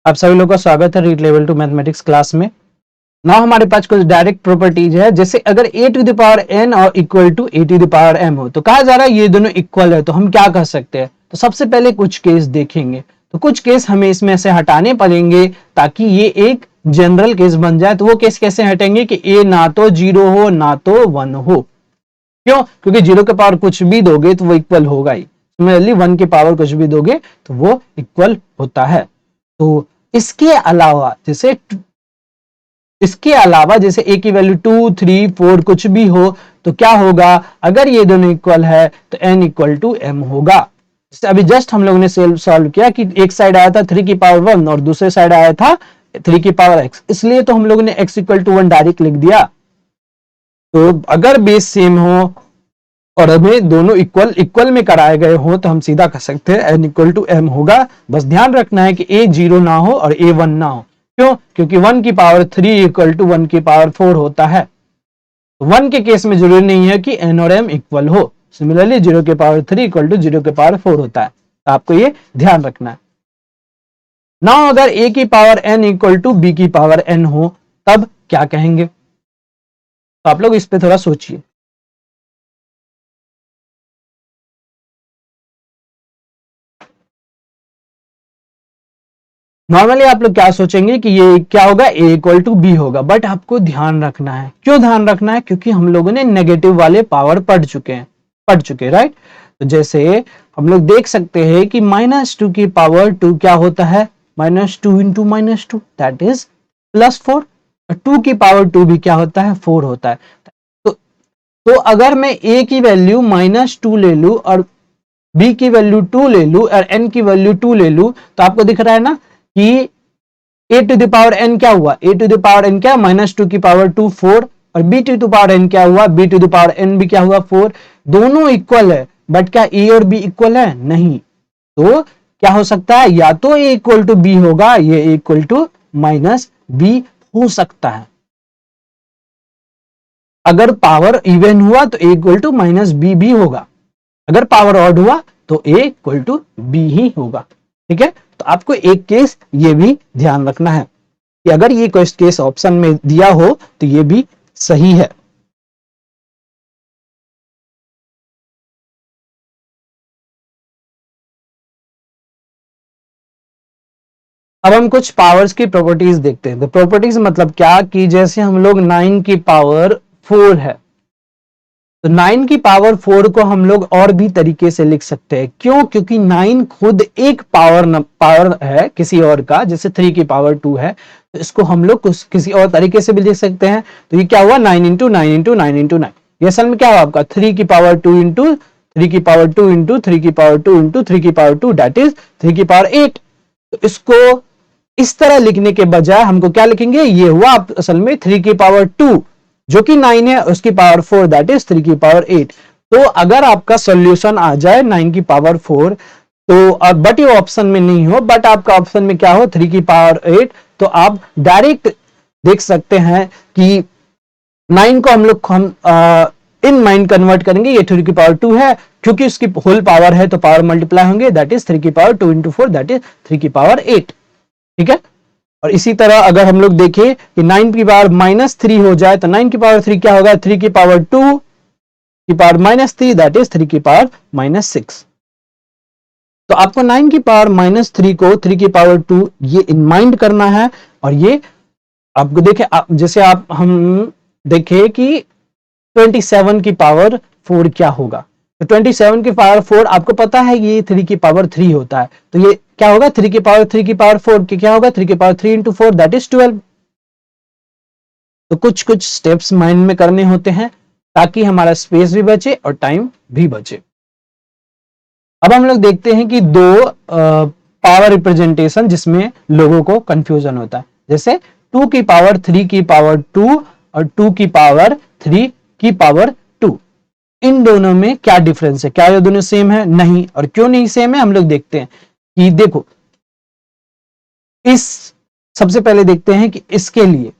आप सभी लोगों का स्वागत है रीड लेवल 2 मैथमेटिक्स क्लास में। ना हमारे पास कुछ डायरेक्ट प्रॉपर्टीज है, जैसे अगर a to the power n और equal to a to the power m हो तो कहा जा रहा है ये दोनों इक्वल है, तो हम क्या कर सकते हैं। तो सबसे पहले कुछ केस देखेंगे, तो कुछ केस हमें इसमें से हटाने पड़ेंगे ताकि ये एक जनरल केस बन जाए। तो वो केस कैसे हटेंगे कि a ना तो 0 हो ना तो 1 हो। क्यों? क्योंकि 0 के पावर कुछ भी दोगे तो वो इक्वल होगा ही। सिमिलरली 1 के पावर कुछ भी दोगे तो वो इक्वल होता है। तो इसके अलावा जैसे a की वैल्यू 2, 3, 4 कुछ भी हो तो क्या होगा, अगर ये दोनों इक्वल है तो n इक्वल टू m होगा। जैसे अभी जस्ट हम लोगों ने सॉल्व किया कि एक साइड आया था 3 की पावर 1 और दूसरे साइड आया था 3 की पावर x, इसलिए तो हम लोगों ने x इक्वल टू 1 डायरेक्ट लिख दिया। तो अगर बेस सेम हो और हमें दोनों इक्वल में कराए गए हो तो हम सीधा कह सकते हैं n इक्वल टू m होगा। बस ध्यान रखना है कि a 0 ना हो और a 1 ना हो। क्यों? क्योंकि 1 की पावर 3 इक्वल टू 1 की पावर 4 होता है। 1 के केस में जरूरी नहीं है कि n और m इक्वल हो। सिमिलरली 0 के पावर 3 इक्वल टू 0 के पावर 4 होता है, तो आपको ये ध्यान रखना है। ना अगर a की power n equal to b की पावर n हो तब क्या कहेंगे, तो आप लोग इस पे थोड़ा सोचिए। नॉर्मली आप लोग क्या सोचेंगे कि ये क्या होगा, a इक्वल टू बी होगा, बट आपको ध्यान रखना है। क्यों ध्यान रखना है? क्योंकि हम लोगों ने नेगेटिव वाले पावर पढ़ चुके राइट। तो जैसे हम लोग देख सकते हैं कि -2 की पावर 2 क्या होता है, -2 इंटू -2 दैट इज +4। 2 की पावर 2 भी क्या होता है, 4 होता है। तो अगर मैं a की वैल्यू -2 ले लू और b की वैल्यू 2 ले लू और n की वैल्यू 2 ले लू, तो आपको दिख रहा है ना कि a to the power n क्या हुआ, a to the power n क्या, -2 की पावर 2 4, और b to the power n क्या हुआ, b to the power n भी क्या हुआ 4। दोनों इक्वल है, बट क्या a और b इक्वल है? नहीं। तो क्या हो सकता है, या तो a इक्वल टू b होगा, ये a इक्वल टू -b हो सकता है। अगर पावर इवन हुआ तो a इक्वल टू -b भी होगा, अगर पावर ऑड हुआ तो a इक्वल टू b ही होगा। ठीक है, तो आपको एक केस ये भी ध्यान रखना है कि अगर ये केस ऑप्शन में दिया हो तो ये भी सही है। अब हम कुछ पावर्स की प्रॉपर्टीज देखते हैं। तो प्रॉपर्टीज मतलब क्या कि जैसे हम लोग 9 की पावर 4 है, तो 9 की पावर 4 को हम लोग और भी तरीके से लिख सकते हैं। क्यों? क्योंकि 9 खुद एक पावर है किसी और का, जैसे 3 की पावर 2 है, तो इसको हम लोग किसी और तरीके से भी लिख सकते हैं। तो ये क्या हुआ, 9 इंटू 9 इंटू 9 इंटू 9। ये असल में क्या हुआ आपका 3 की पावर 2 इंटू 3 की पावर 2 इंटू 3 की पावर 2 इंटू 3 की पावर 2 दैट इज 3 की पावर 8। तो इसको इस तरह लिखने के बजाय हमको क्या लिखेंगे, ये हुआ असल में 3 की पावर 2 जो कि 9 है, उसकी पावर 4 दैट इज 3 की पावर 8। तो अगर आपका सॉल्यूशन आ जाए 9 की पावर 4, तो बट ये ऑप्शन में नहीं हो, बट आपका ऑप्शन में क्या हो 3 की पावर 8, तो आप डायरेक्ट देख सकते हैं कि 9 को हम लोग इन माइंड कन्वर्ट करेंगे, ये 3 की पावर 2 है, क्योंकि उसकी होल पावर है तो पावर मल्टीप्लाई होंगे, दैट इज 3 की पावर 2 इंटू 4 दैट इज 3 की पावर 8। ठीक है, और इसी तरह अगर हम लोग देखें कि 9 की पावर -3 हो जाए तो 9 की पावर 3 क्या होगा, 3 की पावर 2 की पावर -3 दैट इज 3 की पावर -6। तो आपको 9 की पावर -3 को 3 की पावर 2 ये इन माइंड करना है। और ये आपको देखे जैसे हम देखें कि 27 की पावर 4 क्या होगा, तो 27 की पावर 4 आपको पता है ये 3 की पावर 3 होता है, तो ये क्या होगा 3 की पावर 3 की पावर 4 की क्या होगा 3 की पावर 3 इंटू 4 दैट इज 12। तो कुछ कुछ स्टेप्स माइंड में करने होते हैं ताकि हमारा स्पेस भी बचे और टाइम भी बचे। अब हम लोग देखते हैं कि दो पावर रिप्रेजेंटेशन जिसमें लोगों को कंफ्यूजन होता है, जैसे 2 की पावर 3 की पावर 2 और 2 की पावर 3 की पावर 2। इन दोनों में क्या डिफरेंस है, क्या ये दोनों सेम है? नहीं। और क्यों नहीं सेम है हम लोग देखते हैं कि देखो इस सबसे पहले देखते हैं कि इसके लिए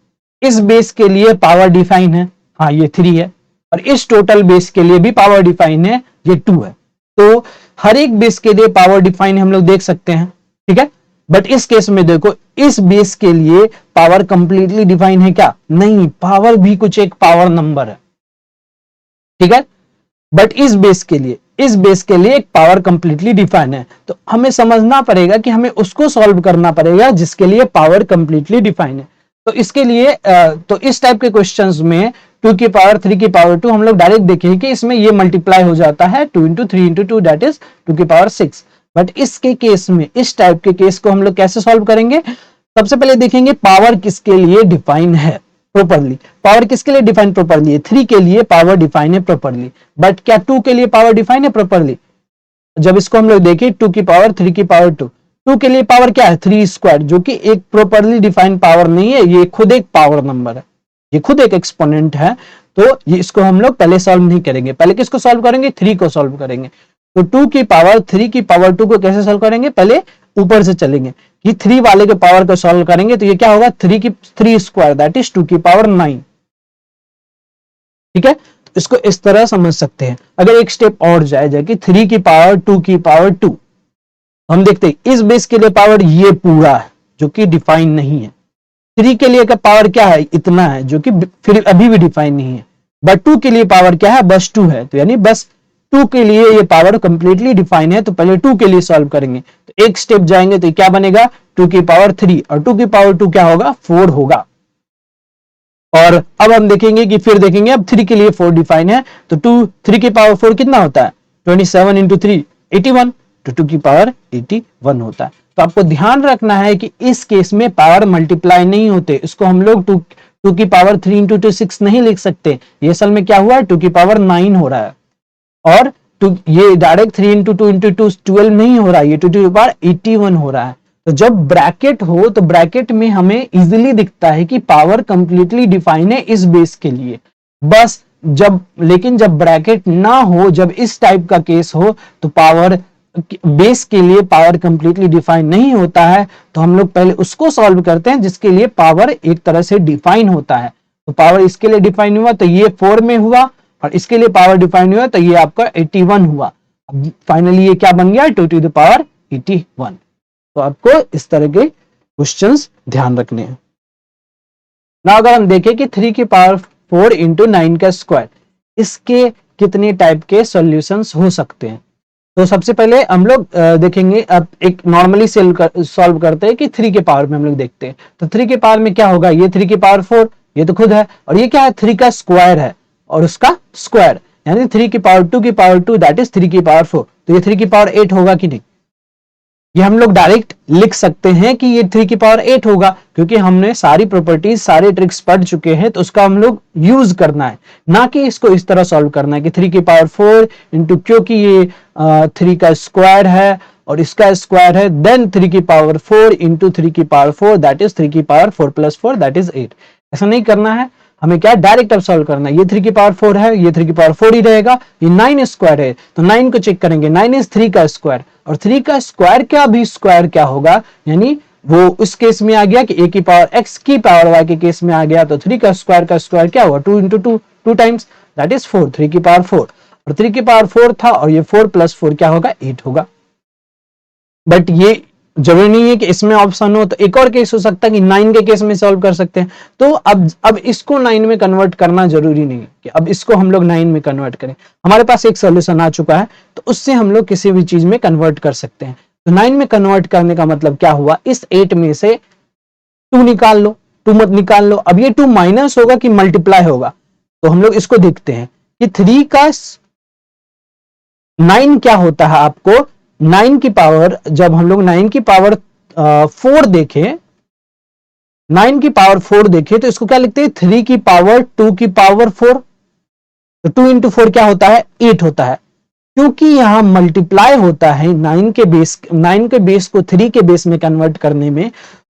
इस बेस के लिए पावर डिफाइन है, हाँ ये 3 है, और इस टोटल बेस के लिए भी पावर डिफाइन है, ये 2 है। तो हर एक बेस के लिए पावर डिफाइन हम लोग देख सकते हैं। ठीक है, बट इस केस में देखो, इस बेस के लिए पावर कंप्लीटली डिफाइन है क्या? नहीं, पावर भी कुछ एक पावर नंबर है, ठीक है। बट इस बेस के लिए एक पावर कंप्लीटली डिफाइन है, तो हमें समझना पड़ेगा कि हमें उसको सॉल्व करना पड़ेगा जिसके लिए पावर कंप्लीटली डिफाइन है। तो इसके लिए तो इस टाइप के क्वेश्चंस में 2 की पावर 3 की पावर 2 हम लोग डायरेक्ट देखेंगे कि इसमें ये मल्टीप्लाई हो जाता है 2 इंटू 3 इंटू 2 दैट इज 2 की पावर 6। बट इसके केस में, इस टाइप के केस को हम लोग कैसे सॉल्व करेंगे? सबसे पहले देखेंगे पावर किसके लिए डिफाइन है प्रॉपरली। पावर किसके लिए डिफाइन प्रॉपरली है? 3 के लिए पावर डिफाइन है प्रॉपरली, बट क्या 2 के लिए पावर डिफाइन है प्रॉपरली? जब इसको हम लोग देखें 2 की पावर 3 की पावर 2 के लिए पावर क्या है? 3 स्क्वायर, जो कि एक प्रॉपरली डिफाइंड पावर नहीं है, ये खुद एक पावर नंबर है, ये खुद एक एक्सपोनेंट है। तो ये इसको हम लोग पहले सॉल्व नहीं करेंगे, पहले किसको सॉल्व करेंगे? 3 को सॉल्व करेंगे। तो 2 की पावर 3 की पावर 2 को कैसे सॉल्व करेंगे? पहले ऊपर से चलेंगे कि 3 वाले के पावर को सॉल्व करेंगे, तो ये क्या होगा? 3 स्क्वायर दैट इज 2 की पावर 9, ठीक है। तो इसको इस तरह समझ सकते हैं। अगर एक स्टेप और जाए जाए कि 3 की पावर 2 की पावर 2, हम देखते हैं इस बेस के लिए पावर ये पूरा है जो कि डिफाइन नहीं है। 3 के लिए का पावर क्या है? इतना है, जो कि फिर अभी भी डिफाइन नहीं है। बट 2 के लिए पावर क्या है? बस 2 है, तो यानी बस 2 के लिए ये पावर कंप्लीटली डिफाइन है। तो पहले 2 के लिए सॉल्व करेंगे, तो एक स्टेप जाएंगे तो क्या बनेगा? 2 की पावर 3, और 2 की पावर 2 क्या होगा? 4 होगा। और अब हम देखेंगे कि फिर देखेंगे अब 3 के लिए 4 डिफाइन है, तो 3 की पावर 4 कितना होता है? 27 इंटू 3 81, तो 2 की पावर 81 होता है। तो आपको ध्यान रखना है कि इस केस में पावर मल्टीप्लाई नहीं होते, इसको हम लोग 2 की पावर 3 इंटू 2 6 नहीं लिख सकते। ये असल में क्या हुआ है? 2 की पावर 9 हो रहा है, और ये डायरेक्ट 3 इंटू 2 इंटू 2 12 नहीं हो रहा है, ये 2 की पावर 81 हो रहा है। तो जब ब्रैकेट हो तो ब्रैकेट में हमें इजीली दिखता है कि पावर कंप्लीटली डिफाइन है इस बेस के लिए। बस लेकिन जब ब्रैकेट ना हो, जब इस टाइप का केस हो, तो पावर बेस के लिए पावर कंप्लीटली डिफाइन नहीं होता है। तो हम लोग पहले उसको सॉल्व करते हैं जिसके लिए पावर एक तरह से डिफाइन होता है। तो पावर इसके लिए डिफाइन हुआ तो ये 4 में हुआ, और इसके लिए पावर डिफाइन हुआ तो ये आपका 81 हुआ। फाइनली ये क्या बन गया? 2 टू द पावर 81। तो आपको इस तरह के क्वेश्चंस ध्यान रखने हैं ना। अगर हम देखें कि 3 की पावर 4 इंटू 9 का स्क्वायर, इसके कितने टाइप के सॉल्यूशंस हो सकते हैं? तो सबसे पहले हम लोग देखेंगे, अब एक नॉर्मली सॉल्व करते हैं कि 3 के पावर में हम लोग देखते हैं। तो 3 के पावर में क्या होगा? ये 3 की पावर 4, ये तो खुद है, और ये क्या है? 3 का स्क्वायर है, और उसका स्क्वायर यानी 3 की पावर 2 की पावर 2 दैट इज 3 की पावर 4। तो ये 3 की पावर 8 होगा कि नहीं? ये हम लोग डायरेक्ट लिख सकते हैं कि ये 3 की पावर 8 होगा, क्योंकि हमने सारी प्रॉपर्टीज, सारे ट्रिक्स पढ़ चुके हैं। तो उसका हम लोग यूज करना है, ना कि इसको इस तरह सॉल्व करना है कि 3 की पावर 4 इंटू, क्योंकि ये 3 का स्क्वायर है और इसका स्क्वायर है, देन 3 की पावर 4 इंटू 3 की पावर 4 दैट इज 3 की पावर 4 प्लस 4 दैट इज 8। ऐसा नहीं करना है, हमें क्या डायरेक्ट अब सॉल्व करना है। ये 3 की पावर 4 है, ये 3 की पावर 4 ही रहेगा, ये 9 स्क्वायर है, तो 9 को चेक करेंगे, 9 इज 3 का स्क्वायर, और 3 का स्क्वायर क्या भी स्क्वायर क्या होगा? यानी वो उस केस में आ गया कि a की पावर x की पावर y के केस में आ गया, तो 3 का स्क्वायर क्या हुआ? 2 इंटू 2 2 टाइम्स दैट इज 4, 3 की पावर 4, और 3 की पावर 4 था, और ये 4 प्लस 4 क्या होगा? 8 होगा। बट ये जरूरी नहीं है कि इसमें ऑप्शन हो, तो एक और केस हो सकता है कि 9 के केस में सॉल्व कर सकते हैं। तो अब इसको 9 में कन्वर्ट करना जरूरी नहीं है कि अब इसको हम लोग 9 में कन्वर्ट करें। हमारे पास एक सॉल्यूशन आ चुका है, तो उससे हम लोग किसी भी चीज में कन्वर्ट कर सकते हैं। तो 9 में कन्वर्ट करने का मतलब क्या हुआ? इस 8 में से 2 निकाल लो, 2 मत निकाल लो। अब ये 2 माइनस होगा कि मल्टीप्लाई होगा? तो हम लोग इसको देखते हैं कि 3 का 9 क्या होता है। आपको 9 की पावर, जब हम लोग 9 की पावर 4 देखें, 9 की पावर 4 देखें, तो इसको क्या लिखते हैं? 3 की पावर 2 की पावर 4। तो 2 इंटू 4 क्या होता है? 8 होता है। क्योंकि यहां मल्टीप्लाई होता है 9 के बेस को 3 के बेस में कन्वर्ट करने में,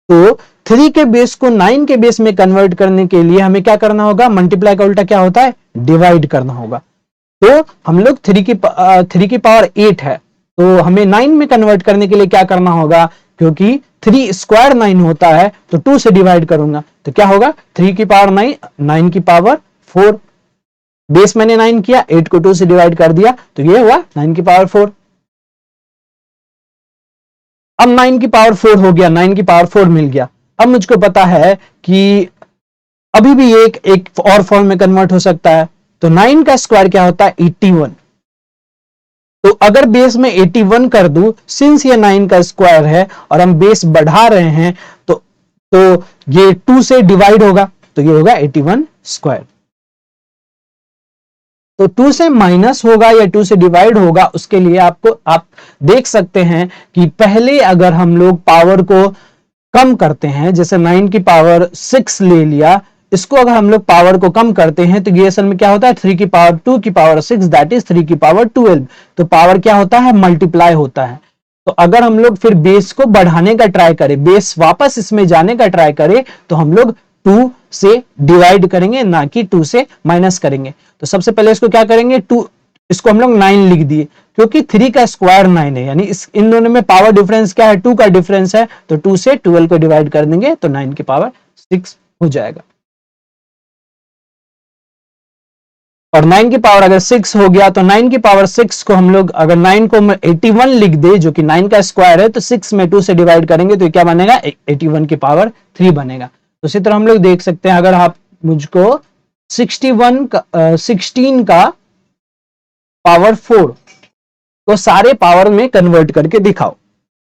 तो 3 के बेस को 9 के बेस में कन्वर्ट करने के लिए हमें क्या करना होगा? मल्टीप्लाई का उल्टा क्या होता है? डिवाइड करना होगा। तो हम लोग 3 की पावर 8 है, तो हमें 9 में कन्वर्ट करने के लिए क्या करना होगा? क्योंकि 3 स्क्वायर 9 होता है, तो 2 से डिवाइड करूंगा, तो क्या होगा? 3 की पावर 9, 9 की पावर 4, बेस मैंने 9 किया, 8 को 2 से डिवाइड कर दिया, तो ये हुआ 9 की पावर 4। अब 9 की पावर 4 हो गया, 9 की पावर 4 मिल गया। अब मुझको पता है कि अभी भी एक और फॉर्म में कन्वर्ट हो सकता है। तो 9 का स्क्वायर क्या होता है 81। तो अगर बेस में 81 कर दूं, सिंस ये 9 का स्क्वायर है और हम बेस बढ़ा रहे हैं, तो ये 2 से डिवाइड होगा, तो ये होगा 81 स्क्वायर। तो 2 से माइनस होगा या 2 से डिवाइड होगा, उसके लिए आप देख सकते हैं कि पहले अगर हम लोग पावर को कम करते हैं, जैसे 9 की पावर 6 ले लिया, इसको अगर हम लोग पावर को कम करते हैं तो ये असल में क्या होता है 3 की पावर 2 की पावर 6, दैट इज 3 की पावर 12। तो पावर क्या होता है मल्टीप्लाई होता है। तो अगर हम लोग फिर बेस को बढ़ाने का ट्राई करें, बेस वापस इसमें जाने का ट्राई करें, तो हम लोग 2 से डिवाइड करेंगे, ना कि 2 से माइनस करेंगे। तो सबसे पहले इसको क्या करेंगे, 2 इसको हम लोग 9 लिख दिए, क्योंकि 3 का स्क्वायर 9 है, यानी इन दोनों में पावर डिफरेंस क्या है 2 का डिफरेंस है। तो 2 से 12 को डिवाइड कर देंगे तो 9 की पावर 6 हो जाएगा। और 9 की पावर अगर 6 हो गया तो 9 की पावर 6 को हम लोग अगर 9 को 81 लिख दे, जो कि 9 का स्क्वायर है, तो 6 में 2 से डिवाइड करेंगे तो क्या बनेगा 81 की पावर 3 बनेगा। तो इसी तरह हम लोग देख सकते हैं, अगर आप मुझको 16 का पावर 4 को सारे पावर में कन्वर्ट करके दिखाओ,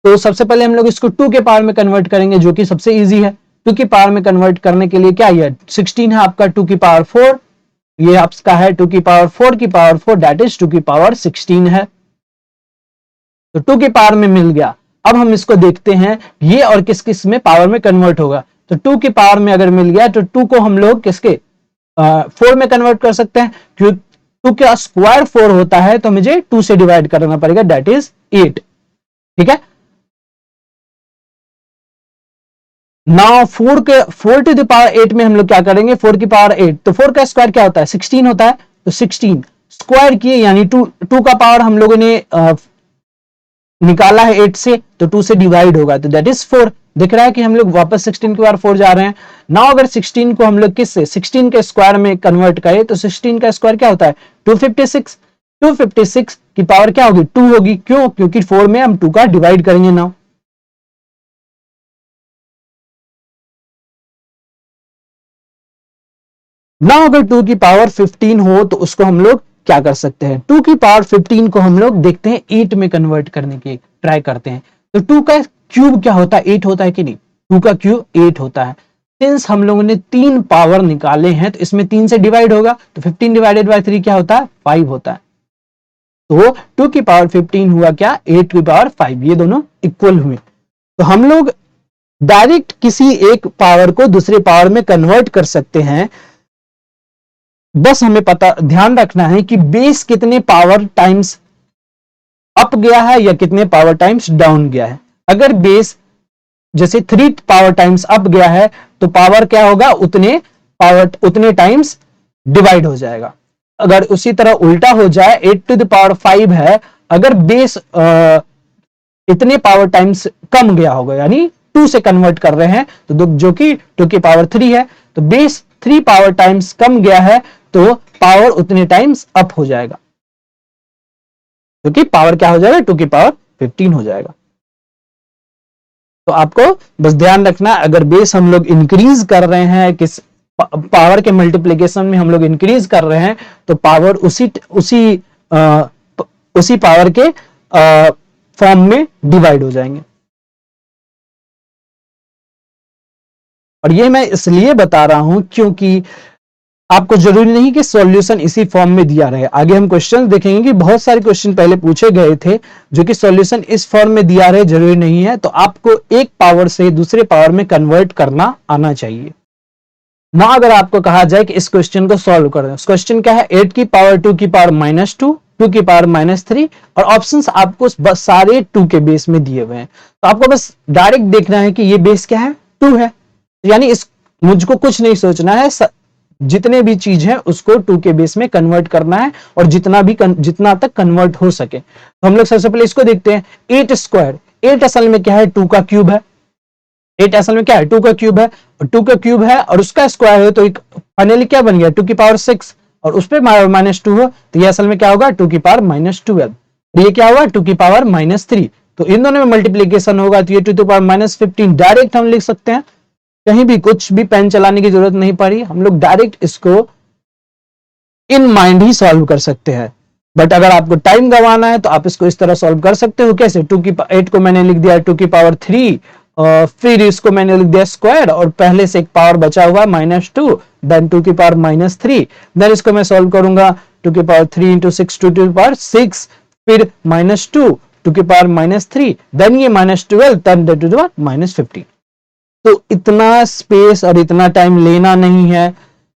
तो सबसे पहले हम लोग इसको 2 के पावर में कन्वर्ट करेंगे, जो कि सबसे इजी है। 2 की पावर में कन्वर्ट करने के लिए क्या है 16 है आपका, 2 की पावर 4 ये आपका है 2 की पावर 4 की पावर 4, दैट इज 2 की पावर 16 है। तो 2 की पावर में मिल गया। अब हम इसको देखते हैं ये और किस किस में पावर में कन्वर्ट होगा। तो 2 की पावर में अगर मिल गया तो 2 को हम लोग किसके 4 में कन्वर्ट कर सकते हैं, क्योंकि 2 का स्क्वायर 4 होता है, तो मुझे 2 से डिवाइड करना पड़ेगा, दैट इज 8। ठीक है, नाउ 4 टू द पावर 8 में हम लोग क्या करेंगे, 4 की पावर 8, तो 4 का स्क्वायर क्या होता है 16 होता है, तो 16 स्क्वायर किए, यानी 2 का पावर हम लोगों ने निकाला है 8 से, तो 2 से डिवाइड होगा, तो दैट इज 4। दिख रहा है कि हम लोग वापस 16 की पावर 4 जा रहे हैं। नाउ अगर 16 को हम लोग किससे 16 के स्क्वायर में कन्वर्ट करें, तो 16 का स्क्वायर क्या होता है 256। 256 की पावर क्या होगी 2 होगी, क्यों, क्योंकि 4 में हम 2 का डिवाइड करेंगे। नाउ अगर 2 की पावर 15 हो, तो उसको हम लोग क्या कर सकते हैं, 2 की पावर 15 को हम लोग देखते हैं 8 में कन्वर्ट करने की ट्राई करते हैं। तो 2 का क्यूब क्या होता है 8 होता है कि नहीं, 2 का क्यूब 8 होता है। सिंस हम लोगों ने 3 पावर निकाले हैं, तो इसमें 3 से डिवाइड होगा, तो 15 डिवाइडेड बाय 3 क्या होता है 5 होता है। तो 2 की पावर 15 हुआ क्या 8 की पावर 5, ये दोनों इक्वल हुए। तो हम लोग डायरेक्ट किसी एक पावर को दूसरे पावर में कन्वर्ट कर सकते हैं। बस हमें ध्यान रखना है कि बेस कितने पावर टाइम्स अप गया है या कितने पावर टाइम्स डाउन गया है। अगर बेस जैसे 3 पावर टाइम्स अप गया है, तो पावर क्या होगा उतने टाइम्स डिवाइड हो जाएगा। अगर उसी तरह उल्टा हो जाए 8 टू द पावर 5 है, अगर बेस इतने पावर टाइम्स कम गया होगा, यानी 2 से कन्वर्ट कर रहे हैं, तो जो कि 2 की पावर 3 है, तो बेस 3 पावर टाइम्स कम गया है, तो पावर उतने टाइम्स अप हो जाएगा, क्योंकि पावर क्या हो जाएगा 2 की पावर 15 हो जाएगा। तो आपको बस ध्यान रखना, अगर बेस हम लोग इंक्रीज कर रहे हैं, किस पावर के मल्टीप्लिकेशन में हम लोग इंक्रीज कर रहे हैं, तो पावर उसी पावर के फॉर्म में डिवाइड हो जाएंगे। और ये मैं इसलिए बता रहा हूं क्योंकि आपको जरूरी नहीं कि सॉल्यूशन इसी फॉर्म में दिया रहे। आगे हम क्वेश्चन देखेंगे कि बहुत सारे क्वेश्चन पहले पूछे गए थे जो कि सॉल्यूशन इस फॉर्म में दिया रहे, जरूरी नहीं है। तो आपको एक पावर से दूसरे पावर में कन्वर्ट करना आना चाहिए ना। अगर आपको कहा जाए कि इस क्वेश्चन को सॉल्व कर दें, क्वेश्चन क्या है 8 की पावर 2 की पावर -2, 2 की पावर -3, और ऑप्शंस आपको बस सारे 2 के बेस में दिए हुए हैं। तो आपको बस डायरेक्ट देखना है कि ये बेस क्या है 2 है, यानी मुझको कुछ नहीं सोचना है, जितने भी चीज है उसको 2 के बेस में कन्वर्ट करना है, और जितना तक कन्वर्ट हो सके। तो हम लोग सबसे पहले इसको देखते हैं 8 स्क्वायर। 8 असल में क्या है 2 का क्यूब है। 8 असल में क्या है 2 का क्यूब है, और 2 का क्यूब है और उसका स्क्वायर है, तो फाइनली क्या बन गया 2 की पावर 6, और उस पर -2 हो, तो ये असल में क्या होगा 2 की पावर -12। ये क्या हुआ 2 की पावर -3। तो इन दोनों में मल्टीप्लीकेशन होगा तो ये टू द पावर -15 डायरेक्ट हम लिख सकते हैं, कहीं भी कुछ भी पेन चलाने की जरूरत नहीं पड़ी, हम लोग डायरेक्ट इसको इन माइंड ही सॉल्व कर सकते हैं। बट अगर आपको टाइम गंवाना है तो आप इसको इस तरह सॉल्व कर सकते हो। कैसे? 8 को मैंने लिख दिया 2 की पावर 3, फिर इसको मैंने लिख दिया स्क्वायर और पहले से एक पावर बचा हुआ -2, देन 2 की पावर -3, देन इसको मैं सॉल्व करूंगा 2 की पावर 3 इंटू 6 2 की पावर 6, फिर -2 2 की पावर-3, देन ये -12, देन टू द पावर -15। तो इतना स्पेस और इतना टाइम लेना नहीं है,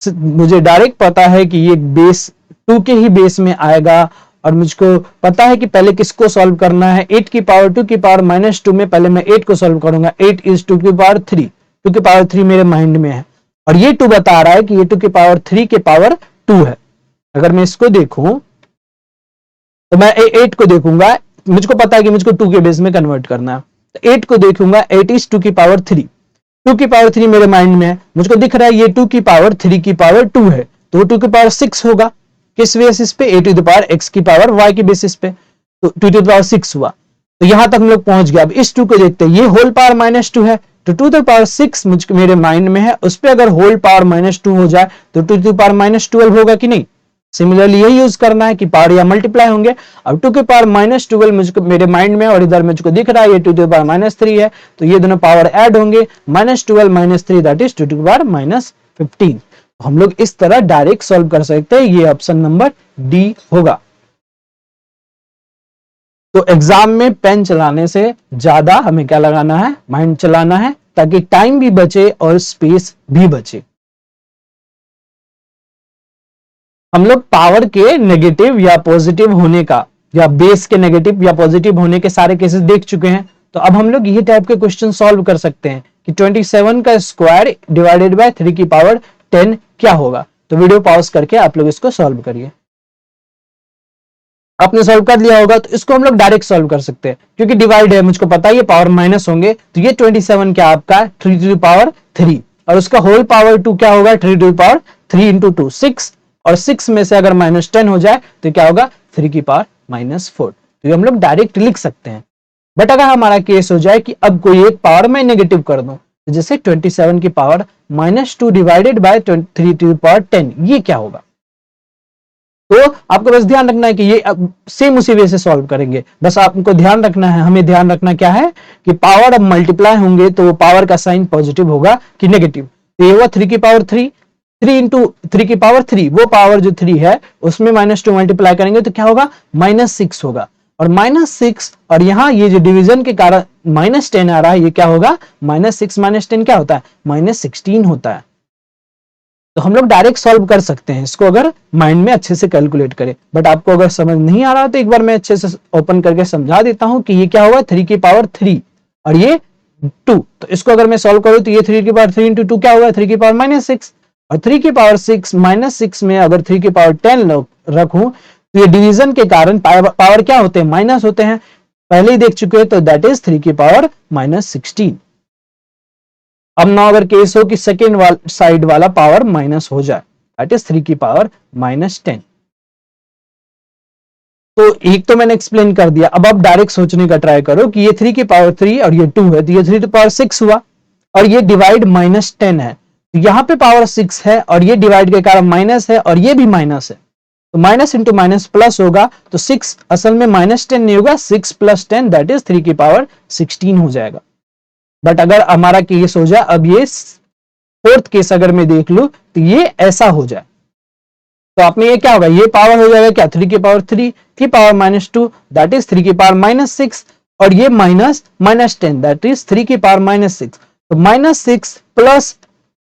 मुझे डायरेक्ट पता है कि ये बेस 2 के ही बेस में आएगा और मुझको पता है कि पहले किसको सॉल्व करना है। 8 की पावर 2 की पावर -2 में पहले मैं 8 को सॉल्व करूंगा। 8 इज 2 की पावर 3, 2 की पावर 3 मेरे माइंड में है और ये 2 बता रहा है कि ये 2 की पावर 3 के पावर 2 है। अगर मैं इसको देखूं तो मैं 8 को देखूंगा, मुझको पता है कि मुझको 2 के बेस में कन्वर्ट करना है, तो 8 को देखूंगा, 8 इज 2 की पावर 3, 2 की पावर 3 मेरे माइंड में है, मुझको दिख रहा है ये 2 की पावर 3 की पावर 2 है, तो 2 की पावर 6 होगा। किस बेसिस पे? a to the power x की पावर y की बेसिस पे, तो 2 टू द पावर 6 हुआ। तो यहां तक हम लोग पहुंच गए। अब इस 2 को देखते हैं, ये होल पावर -2 है, तो 2 टू द पावर 6 मुझको मेरे माइंड में है, उस पर अगर होल पावर -2 हो जाए तो 2 टू द पावर -12 होगा कि नहीं? सिमिलरली यही यूज करना है कि पावर या मल्टीप्लाई होंगे। अब 2 के पावर -12 मुझको मेरे माइंड में और इधर मुझको दिख रहा है ये 2 टू द पावर -3 है, तो ये दोनों पावर ऐड होंगे, -12 -3 that is 2 to the power -15। हम लोग इस तरह डायरेक्ट सॉल्व कर सकते हैं। ये ऑप्शन नंबर डी होगा। तो एग्जाम में पेन चलाने से ज्यादा हमें क्या लगाना है? माइंड चलाना है, ताकि टाइम भी बचे और स्पेस भी बचे। हम लोग पावर के नेगेटिव या पॉजिटिव होने का, या बेस के नेगेटिव या पॉजिटिव होने के सारे केसेस देख चुके हैं। तो अब हम लोग ये टाइप के क्वेश्चन सॉल्व कर सकते हैं कि 27 का स्क्वायर डिवाइडेड बाय 3 की पावर 10 क्या होगा। तो वीडियो पॉज करके आप लोग इसको सॉल्व करिए। आपने सॉल्व कर लिया होगा तो इसको हम लोग डायरेक्ट सॉल्व कर सकते हैं, क्योंकि डिवाइड है, मुझको पता है ये पावर माइनस होंगे, तो ये 27 क्या आपका 3 टू द पावर 3 और उसका होल पावर 2 क्या होगा 3 टू द पावर 3 इंटू 2 6, और 6 में से अगर -10 हो जाए तो क्या होगा 3 की पावर -4। तो ये हम लोग डायरेक्ट लिख सकते हैं। बट अगर हमारा केस हो जाए कि अब कोई एक पावर मैं नेगेटिव कर दूं, तो जैसे 27 की power -2 divided by 3 to the power 10, ये क्या होगा? तो आपको बस ध्यान रखना है कि ये सेम उसी वे से सॉल्व करेंगे। बस आपको ध्यान रखना है, हमें ध्यान रखना क्या है कि पावर अब मल्टीप्लाई होंगे तो वो पावर का साइन पॉजिटिव होगा कि नेगेटिव। तो ये हुआ 3 की पावर 3, 3 इंटू 3 की पावर 3, वो पावर जो 3 है उसमें -2 मल्टीप्लाई करेंगे तो क्या होगा -6 होगा, और -6 और यहां ये जो डिवीजन के कारण -10 आ रहा है, ये क्या होगा -6 -10 क्या होता है -16 होता है। तो हम लोग डायरेक्ट सॉल्व कर सकते हैं इसको अगर माइंड में अच्छे से कैलकुलेट करें। बट आपको अगर समझ नहीं आ रहा तो एक बार मैं अच्छे से ओपन करके समझा देता हूं कि ये क्या होगा 3 की पावर 3 और ये 2। तो इसको अगर मैं सॉल्व करूं तो ये 3 की पावर 3 इंटू 2 क्या होगा 3 की पावर -6, और 3 की पावर 6 -6 में अगर 3 की पावर 10 रखूं तो ये डिवीजन के कारण पावर क्या होते हैं माइनस होते हैं, पहले ही देख चुके हैं, तो दैट इज 3 की पावर -16। अब ना अगर केस हो कि सेकेंड साइड वाला पावर माइनस हो जाए, दैट इज 3 की पावर -10। तो एक तो मैंने एक्सप्लेन कर दिया। अब आप डायरेक्ट सोचने का ट्राई करो कि ये 3 की पावर 3 और ये 2 है, तो ये 3 की पावर 6 हुआ और ये डिवाइड -10 है, तो यहां पे पावर 6 है और ये डिवाइड के कारण माइनस है और ये भी माइनस है, तो माइनस इंटू माइनस प्लस होगा, तो 6 असल में -10 नहीं होगा, 6 + 10 दैट इज 3 की पावर 16 हो जाएगा। बट अगर हमारा केस हो जाए, अब ये फोर्थ केस अगर मैं देख लूं तो ये ऐसा हो जाए, तो आप में ये क्या होगा, ये पावर हो जाएगा क्या 3 की पावर 3 की पावर -2 दैट इज 3 की पावर -6, और ये -10 दैट इज 3 की पावर -6, तो -6 +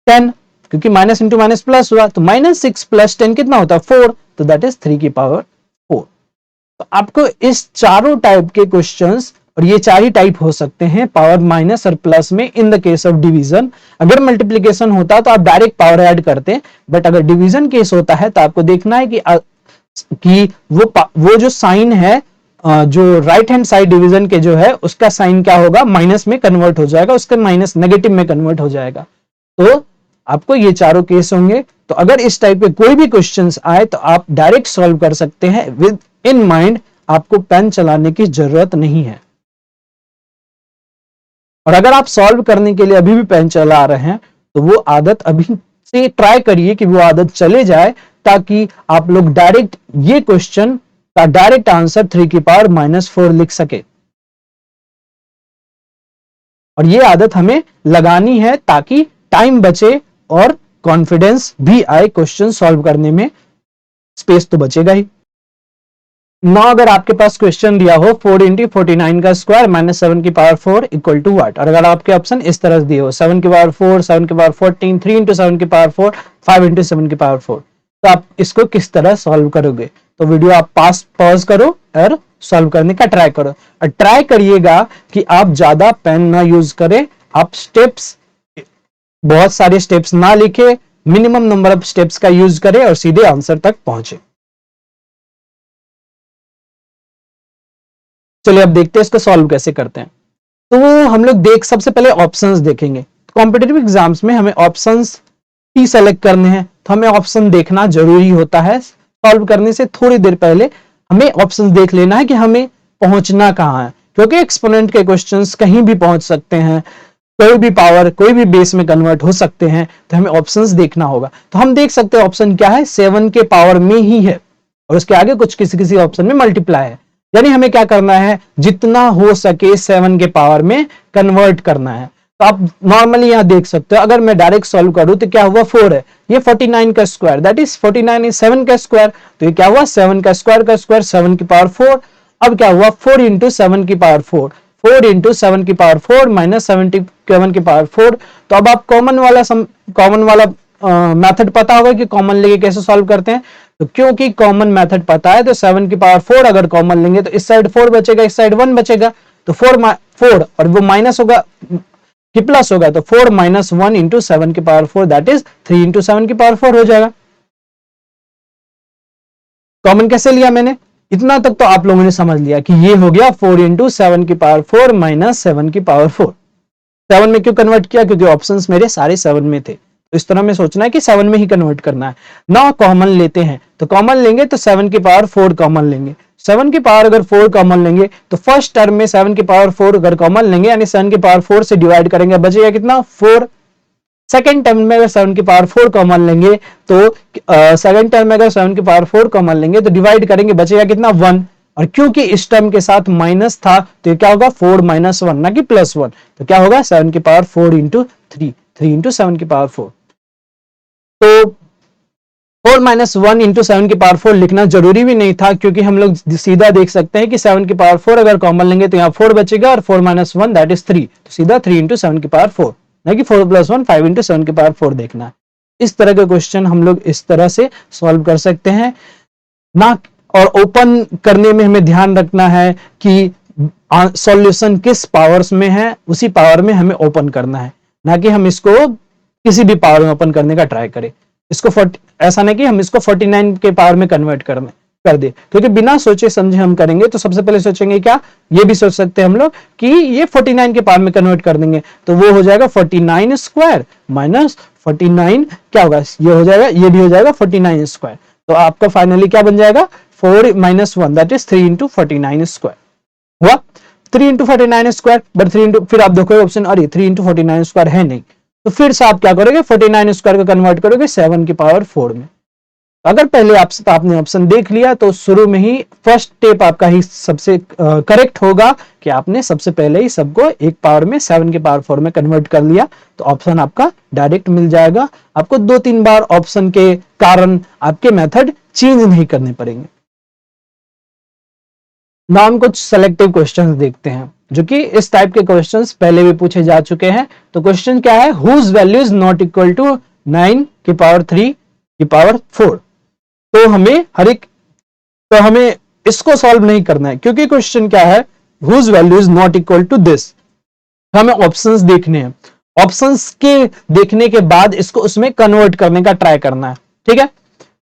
10, क्योंकि माइनस इंटू माइनस प्लस हुआ, तो -6 + 10 कितना होता है 4, तो दैट इज 3 की पावर 4। तो आपको इस चारों टाइप के क्वेश्चंस, और ये 4 ही टाइप हो सकते हैं पावर माइनस और प्लस में in the case of division. अगर मल्टीप्लीकेशन होता तो आप डायरेक्ट पावर ऐड करते, बट अगर डिवीजन केस होता है तो आपको देखना है कि वो जो साइन है, जो राइट हैंड साइड डिवीजन के जो है उसका साइन क्या होगा माइनस में कन्वर्ट हो जाएगा, उसका माइनस नेगेटिव में कन्वर्ट हो जाएगा। तो आपको ये चारों केस होंगे। तो अगर इस टाइप के कोई भी क्वेश्चंस आए तो आप डायरेक्ट सॉल्व कर सकते हैं विद इन माइंड, आपको पेन चलाने की जरूरत नहीं है। और अगर आप सॉल्व करने के लिए अभी भी पेन चला रहे हैं तो वो आदत अभी से ट्राई करिए कि वो आदत चले जाए, ताकि आप लोग डायरेक्ट ये क्वेश्चन का डायरेक्ट आंसर 3 की पावर -4 लिख सके। और ये आदत हमें लगानी है ताकि टाइम बचे और कॉन्फिडेंस भी आए क्वेश्चन सॉल्व करने में, स्पेस तो बचेगा ही। ना अगर आपके पास क्वेश्चन दिया हो 4 इंटू 49 का स्क्वायर -7 की पावर 4 इक्वल टू व्हाट, और अगर आपके ऑप्शन इस तरह से दिए हो 7 की पावर 4, 7 की पावर 14, 3 इंटू 7 की पावर 4, 5 इंटू 7 की पावर 4, तो आप इसको किस तरह सॉल्व करोगे? तो वीडियो आप पॉज करो और सॉल्व करने का ट्राई करो, और ट्राई करिएगा कि आप ज्यादा पेन ना यूज करें, आप स्टेप्स, बहुत सारे स्टेप्स ना लिखे, मिनिमम नंबर ऑफ स्टेप्स का यूज करें और सीधे आंसर तक पहुंचे। चलिए अब देखते हैं इसको सॉल्व कैसे करते हैं। तो हम लोग सबसे पहले ऑप्शंस देखेंगे। कॉम्पिटिटिव एग्जाम्स में हमें ऑप्शंस ही सेलेक्ट करने हैं, तो हमें ऑप्शन देखना जरूरी होता है। सॉल्व करने से थोड़ी देर पहले हमें ऑप्शंस देख लेना है कि हमें पहुंचना कहां है, क्योंकि एक्सपोनेंट के क्वेश्चंस कहीं भी पहुंच सकते हैं, कोई भी पावर कोई भी बेस में कन्वर्ट हो सकते हैं, तो हमें ऑप्शंस देखना होगा। तो हम देख सकते हैं ऑप्शन क्या है, 7 के पावर में ही है और उसके आगे कुछ किसी किसी ऑप्शन में मल्टीप्लाई है, यानी हमें क्या करना है, जितना हो सके 7 के पावर में कन्वर्ट करना है। तो आप नॉर्मली यहां देख सकते हो, अगर मैं डायरेक्ट सॉल्व करूं तो क्या हुआ, 4 है, ये 49 का स्क्वायर, दैट इज 49 इज 7 का स्क्वायर, तो ये क्या हुआ, 7 का स्क्वायर 7 की पावर 4। अब क्या हुआ, 4 इंटू 7 की पावर 4, 4 इंटू 7 की पावर 4 माइनस 77 की पावर 4। तो अब आप कॉमन वाला मेथड पता होगा कि कॉमन लेके कैसे सॉल्व करते हैं। तो क्योंकि कॉमन मेथड पता है, तो 7 की पावर 4 अगर कॉमन लेंगे तो इस साइड 4 बचेगा, इस साइड 1 बचेगा, तो 4 और वो माइनस होगा कि प्लस होगा, तो 4 माइनस 1 इंटू 7 की पावर 4, दैट इज 3 इंटू 7 की पावर 4 हो जाएगा। कॉमन कैसे लिया मैंने, इतना तक तो आप लोगों ने समझ लिया कि ये हो गया 4 इंटू 7 की पावर 4 माइनस 7 की पावर 4। 7 में क्यों कन्वर्ट किया, क्योंकि ऑप्शंस मेरे सारे 7 में थे, तो इस तरह में सोचना है कि 7 में ही कन्वर्ट करना है ना। कॉमन लेते हैं, तो कॉमन लेंगे तो 7 की पावर 4 कॉमन लेंगे, 7 की पावर अगर 4 कॉमन लेंगे तो फर्स्ट टर्म में 7 की पावर 4 अगर कॉमन लेंगे, यानी 7 की पावर 4 से डिवाइड करेंगे, बचेगा कितना, 4। सेकेंड टर्म में अगर 7 की पावर 4 कॉमन लेंगे तो सेकेंड टर्म में अगर 7 की पावर 4 कॉमन लेंगे तो डिवाइड करेंगे, बचेगा कितना, 1। और क्योंकि इस टर्म के साथ माइनस था तो ये क्या होगा, 4 माइनस 1 ना कि प्लस 1, तो क्या होगा 7 की पावर 4 इंटू 3, 3 इंटू 7 की पावर 4। तो 4 माइनस 1 इंटू 7 की पावर 4 लिखना जरूरी भी नहीं था, क्योंकि हम लोग सीधा देख सकते हैं कि 7 की पावर 4 अगर कॉमन लेंगे तो यहाँ 4 बचेगा और 4 माइनस 1 दैट इज 3, तो सीधा 3 इंटू 7 की पावर 4, ना कि 4 प्लस 1 5 इंटू 7 की पावर 4 देखना है। इस तरह के क्वेश्चन हम लोग इस तरह से सॉल्व कर सकते हैं ना। और ओपन करने में हमें ध्यान रखना है कि सॉल्यूशन किस पावर्स में है, उसी पावर में हमें ओपन करना है, ना कि हम इसको किसी भी पावर में ओपन करने का ट्राई करें। इसको ऐसा नहीं कि हम इसको 49 के पावर में कन्वर्ट कर दे, क्योंकि बिना सोचे समझे हम करेंगे तो सबसे पहले सोचेंगे क्या, ये भी सोच सकते हैं हम लोग कि ये 49 के पावर में कन्वर्ट कर देंगे, तो वो हो जाएगा 49 स्क्वायर माइनस 49 क्या होगा, ये हो जाएगा, ये भी हो जाएगा 49 स्क्वायर। तो आपका फाइनली क्या बन जाएगा, 4 minus 1 that is 3 into 49 square हुआ, 3 इंटू 49 स्क्वायर। बट 3 इंटू, फिर आप देखोगे ऑप्शन, अरे 3 इंटू 49 स्क्वायर है नहीं, तो फिर से आप क्या करोगे, 49 स्क्वायर को कन्वर्ट करोगे 7 की पावर 4 में। अगर पहले आपने ऑप्शन देख लिया तो शुरू में ही फर्स्ट स्टेप आपका ही सबसे करेक्ट होगा कि आपने सबसे पहले ही सबको एक पावर में 7 की पावर 4 में कन्वर्ट कर लिया, तो ऑप्शन आपका डायरेक्ट मिल जाएगा। आपको 2-3 बार ऑप्शन के कारण आपके मेथड चेंज नहीं करने पड़ेंगे। नाउ हम कुछ सेलेक्टिव क्वेश्चंस देखते हैं, जो कि इस टाइप के क्वेश्चंस पहले भी पूछे जा चुके हैं। तो क्वेश्चन क्या है, whose value is not equal to 9 की पावर 3 की पावर 4। तो हमें इसको सॉल्व नहीं करना है, क्योंकि क्वेश्चन क्या है, whose value is not equal to this. हमें ऑप्शंस देखने हैं, ऑप्शंस के देखने के बाद इसको उसमें कन्वर्ट करने का ट्राई करना है, ठीक है।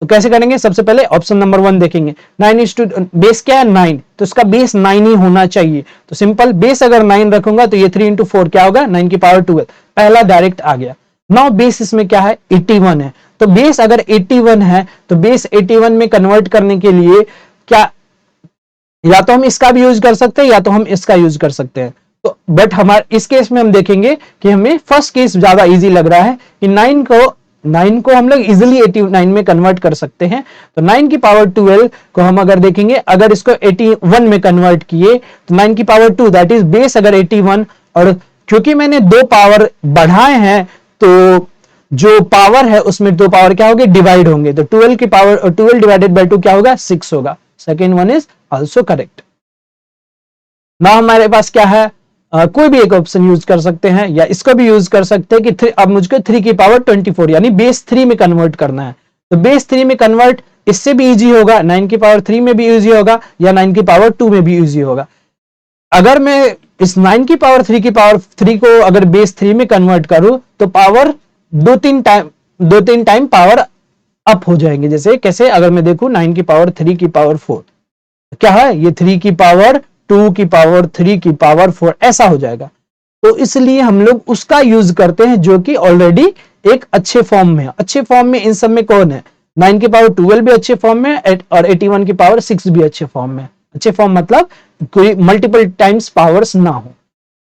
तो कैसे करेंगे, सबसे पहले ऑप्शन नंबर 1 देखेंगे, 9 इज टू बेस क्या है 9, तो इसका बेस 9 ही होना चाहिए। तो सिंपल बेस अगर 9 रखूंगा तो ये 3 इंटू 4 क्या होगा, 9 की पावर 12, पहला डायरेक्ट आ गया। नाउ बेस इसमें क्या है, 81 है, तो बेस अगर 81 है तो बेस 81 में कन्वर्ट करने के लिए क्या, या तो हम इसका भी यूज कर सकते हैं या तो हम इसका यूज कर सकते हैं। तो बट हमारे इस केस में हम देखेंगे कि हमें फर्स्ट केस ज्यादा इजी लग रहा है कि 9 को हम लोग इजिली 89 में कन्वर्ट कर सकते हैं। तो 9 की पावर 12 को हम अगर देखेंगे, अगर इसको 81 में कन्वर्ट किए तो 9 की पावर 2 दैट इज बेस अगर 81, और क्योंकि मैंने दो पावर बढ़ाए हैं तो जो पावर है उसमें दो पावर क्या होगी, डिवाइड होंगे। तो 12 की पावर 12 डिवाइडेड बाय 2 क्या होगा, 6 होगा। Second one is also correct. ना हमारे पास क्या है, कोई भी एक ऑप्शन यूज कर सकते हैं या इसको भी यूज कर सकते हैं कि अब मुझको 3 की पावर 24 यानी बेस 3 में कन्वर्ट करना है। तो बेस 3 में कन्वर्ट इससे भी इजी होगा, 9 की पावर 3 में भी इजी होगा या 9 की पावर 2 में भी इजी होगा। अगर मैं इस 9 की पावर 3 को अगर बेस 3 में कन्वर्ट करूं तो पावर दो तीन टाइम पावर अप हो जाएंगे। जैसे कैसे, अगर मैं देखूं 9 की पावर 3 की पावर 4 क्या है, ये 3 की पावर 2 की पावर 3 की पावर 4 ऐसा हो जाएगा। तो इसलिए हम लोग उसका यूज करते हैं जो कि ऑलरेडी एक अच्छे फॉर्म में है। अच्छे फॉर्म में इन सब में कौन है, 9 की पावर 12 भी अच्छे फॉर्म में और 81 की पावर 6 भी अच्छे फॉर्म में। अच्छे फॉर्म मतलब कोई मल्टीपल टाइम्स पावर्स ना हो।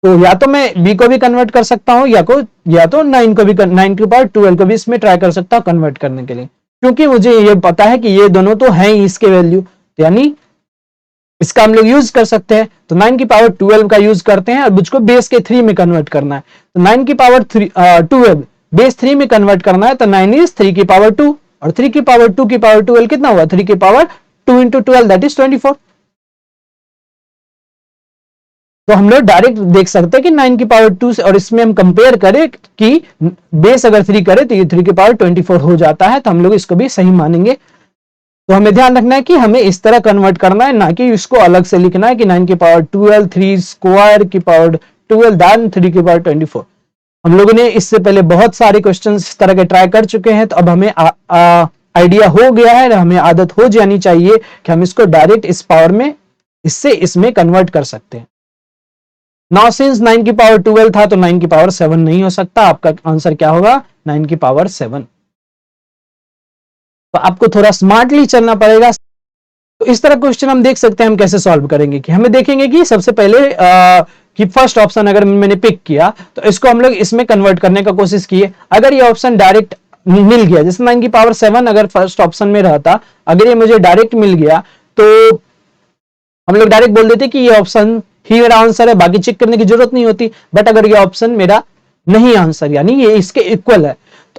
तो या तो मैं बी को भी कन्वर्ट कर सकता हूं या तो 9 को भी 9 की पावर 12 को भी इसमें ट्राई कर सकता हूं कन्वर्ट करने के लिए, क्योंकि मुझे ये पता है कि ये दोनों तो हैं ही इसके वैल्यू, तो यानी इसका हम लोग यूज कर सकते हैं। तो 9 की पावर 12 का यूज करते हैं और मुझको बेस के 3 में कन्वर्ट करना है। तो 9 की पावर 12 बेस 3 में कन्वर्ट करना है, तो 9 इज 3 की पावर 2 और 3 की पावर 2 की पावर 12 कितना हुआ, 3 की पावर 2 इंटू 12 दैट इज 24। तो हम लोग डायरेक्ट देख सकते हैं कि 9 की पावर 2 से, और इसमें हम कंपेयर करें कि बेस अगर 3 करें तो ये 3 की पावर 24 हो जाता है, तो हम लोग इसको भी सही मानेंगे। तो हमें ध्यान रखना है कि हमें इस तरह कन्वर्ट करना है, ना कि इसको अलग से लिखना है कि 9 की पावर 12 3 स्क्वायर की पावर 12 दैन 3 की पावर 24। हम लोगों ने इससे पहले बहुत सारे क्वेश्चन इस तरह के ट्राई कर चुके हैं, तो अब हमें आइडिया हो गया है, हमें आदत हो जानी चाहिए कि हम इसको डायरेक्ट इस पावर में इससे इसमें कन्वर्ट कर सकते हैं। नाउ सिंस 9 की पावर 12 था तो 9 की पावर 7 नहीं हो सकता, आपका आंसर क्या होगा, 9 की पावर 7। तो आपको थोड़ा स्मार्टली चलना पड़ेगा। तो इस तरह क्वेश्चन हम देख सकते हैं हम कैसे सॉल्व करेंगे, कि हमें देखेंगे कि सबसे पहले कि फर्स्ट ऑप्शन अगर मैंने पिक किया तो इसको हम लोग इसमें कन्वर्ट करने का कोशिश किए। अगर ये ऑप्शन डायरेक्ट मिल गया, जैसे 9 की पावर 7 अगर फर्स्ट ऑप्शन में रहता, अगर ये मुझे डायरेक्ट मिल गया तो हम लोग डायरेक्ट बोल देते कि ये ऑप्शन ही मेरा आंसर है, बाकी चेक करने की जरूरत नहीं होती। बट अगर ये ऑप्शन मेरा नहीं आंसर, यानी ये इसके इक्वल है,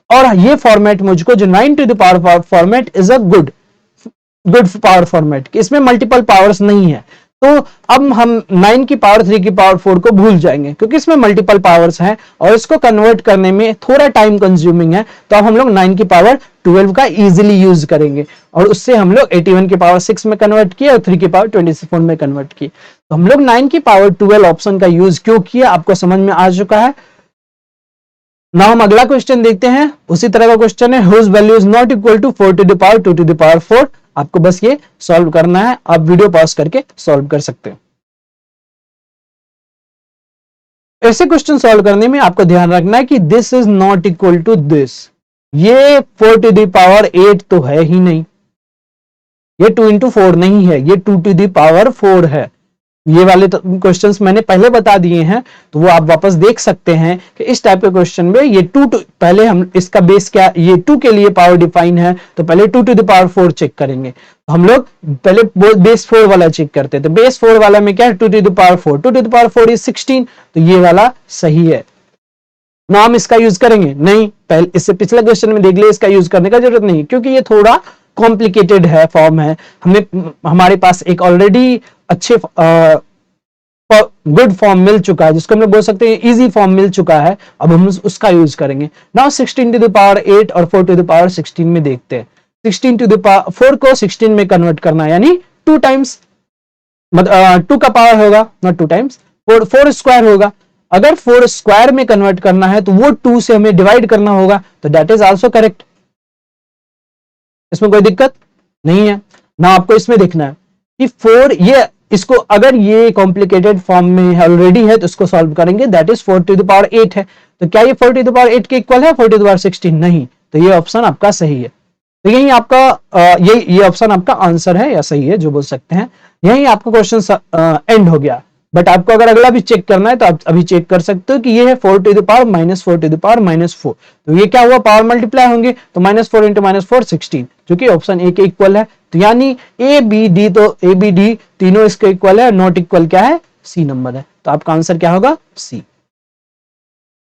और ये फॉर्मेट मुझको जो 9 to the power format is a good power format, इसमें मल्टीपल पावर्स नहीं है, तो अब हम 9 की पावर 3 की पावर 4 को भूल जाएंगे क्योंकि इसमें मल्टीपल पावर्स हैं और इसको कन्वर्ट करने में थोड़ा टाइम कंज्यूमिंग है। तो अब हम लोग 9 की पावर 12 का इजीली यूज करेंगे और उससे हम लोग 81 की पावर 6 में कन्वर्ट किए और 3 की पावर 24 में कन्वर्ट किए। तो हम लोग 9 की पावर 12 ऑप्शन का यूज क्यों किया आपको समझ में आ चुका है। ना हम अगला क्वेश्चन देखते हैं, उसी तरह का क्वेश्चन है, whose value is not equal to 4 to the power 2 to the power 4। आपको बस ये सॉल्व करना है, आप वीडियो पॉज करके सॉल्व कर सकते हो। ऐसे क्वेश्चन सॉल्व करने में आपको ध्यान रखना है कि this is not equal to this, ये 4 टू द पावर 8 तो है ही नहीं, ये 2 इंटू 4 नहीं है, ये 2 टू द पावर 4 है। ये वाले क्वेश्चंस मैंने पहले बता दिए हैं, तो वो आप वापस देख सकते हैं कि इस टाइप के क्वेश्चन में ये 2 पहले हम इसका बेस क्या, ये 2 के लिए पावर डिफाइन है तो पहले 2 टू द पावर 4 चेक करेंगे। तो हम लोग पहले बेस 4 वाला चेक करते हैं, तो बेस 4 वाला में क्या है, 2 to the power 4, 2 to the power 4 is 16, तो ये वाला सही है ना। हम इसका यूज करेंगे नहीं, पहले इससे पिछले क्वेश्चन में देख लिया, इसका यूज करने का जरूरत नहीं क्योंकि ये थोड़ा कॉम्प्लिकेटेड है फॉर्म है, हमारे पास एक ऑलरेडी अच्छे गुड फॉर्म मिल चुका है जिसको हम लोग बोल सकते हैं इजी फॉर्म मिल चुका है, अब हम उसका यूज करेंगे। नाउ 16 टू द पावर 8 और 4 टू द पावर 16 में देखते हैं। 16 टू द पावर 4 को 16 में कन्वर्ट करना है, यानी 2 टाइम्स, मतलब 2 का पावर होगा, नॉट 2 टाइम्स, 4 स्क्वायर होगा। अगर 4 स्क्वायर में कन्वर्ट करना है तो वो 2 से हमें डिवाइड करना होगा, तो दैट इज आल्सो करेक्ट, इसमें कोई दिक्कत नहीं है ना। आपको इसमें देखना है कि 4 ये इसको अगर ये कॉम्प्लिकेटेड फॉर्म में ऑलरेडी है तो इसको सॉल्व करेंगे, that is 4 to the power 8 है, तो क्या ये 4 टू द पावर 8 के इक्वल है 4 टू द पावर 16? नहीं, तो ये ऑप्शन आपका सही है। तो यही आपका ये ऑप्शन आपका आंसर है या सही है जो बोल सकते हैं। यही आपका क्वेश्चन एंड हो गया। बट आपको अगर अगला भी चेक करना है तो आप अभी चेक कर सकते हो कि ये है 4 to the power minus 4 to the power minus 4, तो ये क्या हुआ, पावर मल्टीप्लाई होंगे, तो माइनस 4 इंटू माइनस 4 16, जो कि ऑप्शन ए के इक्वल है। तो यानी ए बी डी, तो ए बी डी तीनों इसके इक्वल है, नॉट इक्वल क्या है, सी नंबर है। तो आपका आंसर क्या होगा, सी।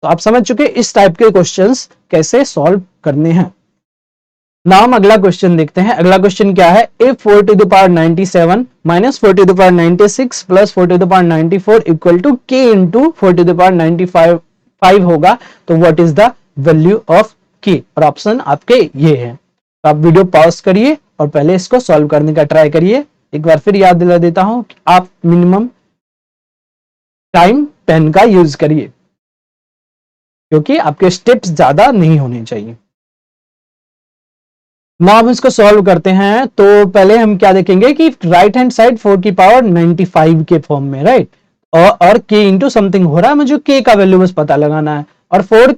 तो आप समझ चुके इस टाइप के क्वेश्चंस कैसे सॉल्व करने हैं। नाउ हम अगला क्वेश्चन देखते हैं। अगला क्वेश्चन क्या है, if 4 to the power 97 minus 4 to the power 96 plus 4 to the power 94 equal to k into 4 to the power 95 होगा, तो what is the value of k, और ऑप्शन आपके ये है। तो आप वीडियो पॉज करिए और पहले इसको सॉल्व करने का ट्राई करिए। एक बार फिर याद दिला देता हूं कि आप मिनिमम टाइम 10 का यूज करिए, क्योंकि आपके स्टेप्स ज्यादा नहीं होने चाहिए। नाउ हम इसको सॉल्व करते हैं। तो पहले हम क्या देखेंगे कि राइट हैंड साइड 4 की पावर 95 के फॉर्म में, राइट, और k इंटू समथिंग हो रहा है, मुझे k का वैल्यू बस पता लगाना है। और 4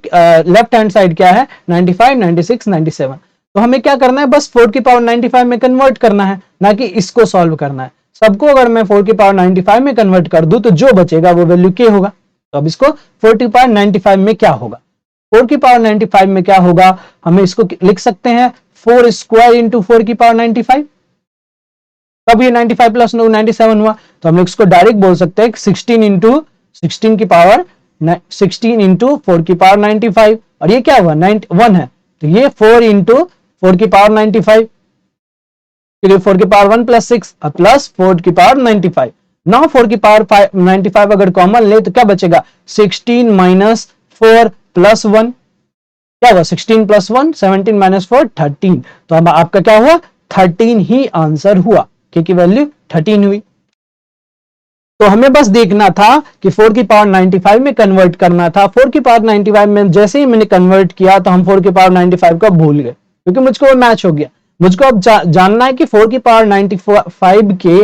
लेफ्ट हैंड साइड क्या है, 95 96 97, तो हमें क्या करना है, बस 4 की पावर 95 में कन्वर्ट करना है, ना कि इसको सॉल्व करना है। सबको अगर मैं 4 की पावर 95 में कन्वर्ट कर दूं तो जो बचेगा वो वैल्यू k होगा। तो अब इसको 4 की पावर 95 में क्या होगा, 4 की पावर 95 में क्या होगा, हमें इसको लिख सकते हैं 4 स्क्वायर इंटू 4 की पावर 95। तब ये 95 प्लस 97 हुआ, तो हम लोग इसको डायरेक्ट बोल सकते हैं 16 इंटू 16 की पावर 16 इंटू 4 की पावर 95, और ये क्या हुआ 1 है, तो ये 4 इंटू 4 की पावर 95, फिर 4 की पावर 1 प्लस 6 प्लस 4 की पावर 95। नाउ 4 की पावर 95 अगर कॉमन ले तो क्या बचेगा, 16 माइनस 4 प्लस 1, क्या हुआ 16 प्लस 1 17 माइनस 4 13, तो अब आपका क्या हुआ 13 ही आंसर हुआ, क्योंकि वैल्यू 13 हुई। तो हमें बस देखना था कि 4 की पावर 95 में कन्वर्ट करना था। 4 की पावर 95 में जैसे ही मैंने कन्वर्ट किया तो हम 4 की पावर 95 को भूल गए, क्योंकि मुझको वो मैच हो गया। मुझको अब जानना है कि 4 की पावर 95 के